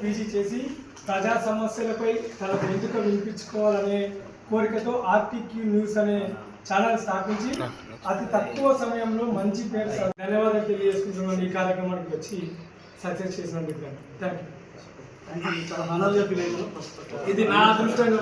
PG చేసి ప్రజా సమస్యలపై తన గొంతుక వినిపించుకోవాలనే కోరికతో ఆర్టీక్యూ న్యూస్ అనే ఛానల్ స్థాపించి అతి తక్కువ సమయంలో మంచి పేరు ధన్యవాదాలు తెలియజేసుకుంటున్నాను. ఈ కార్యక్రమానికి వచ్చి సక్సెస్ చేసినందుకు థ్యాంక్ యూ. చాలా ఆనందంగా ఫీల్ అయ్యాను. ఇది నా అదృష్టంగా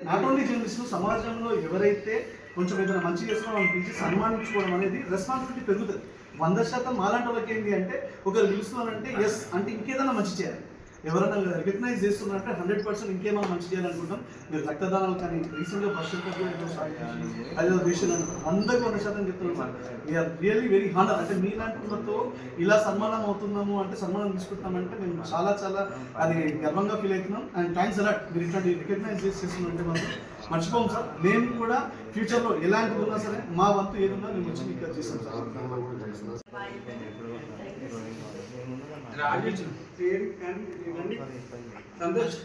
నాట్ ఓన్లీ జర్నలిస్టు, సమాజంలో ఎవరైతే కొంచెం ఏదైనా మంచి చేస్తున్నాం అనిపించి సన్మానించుకోవడం అనేది రెస్పాన్సిబిలిటీ పెరుగుతుంది. 100% మాలాంటి వాళ్ళకి ఏంటి అంటే ఒకరు పిలుస్తున్నారంటే ఎస్ అంటే ఇంకేదైనా మంచి చేయాలి. ఎవరైనా రికగ్నైజ్ చేస్తున్నారంటే 100% ఇంకేమైనా మంచి చేయాలనుకుంటాం. మీరు రక్తదానాలు కానీ రీసెంట్గా బస్ అదే దేశాలు అందరికీ 100% చెప్తున్నాం. We are really very honour. అంటే మీలాంటి వాళ్ళతో ఇలా సన్మానం అవుతున్నాము అంటే సన్మానం తీసుకుంటున్నామంటే మేము చాలా చాలా అది గర్వంగా ఫీల్ అవుతున్నాం. And thanks a lot. మీరు ఇట్లాంటి రికగ్నైజ్ చేస్తున్నారంటే మనం మర్చిపోం సార్. మేము కూడా ఫ్యూచర్లో ఎలాంటిది ఉన్నా సరే మా వంతు ఏదున్నా మేము వచ్చి మీకు చేస్తాం సార్. సంతోష్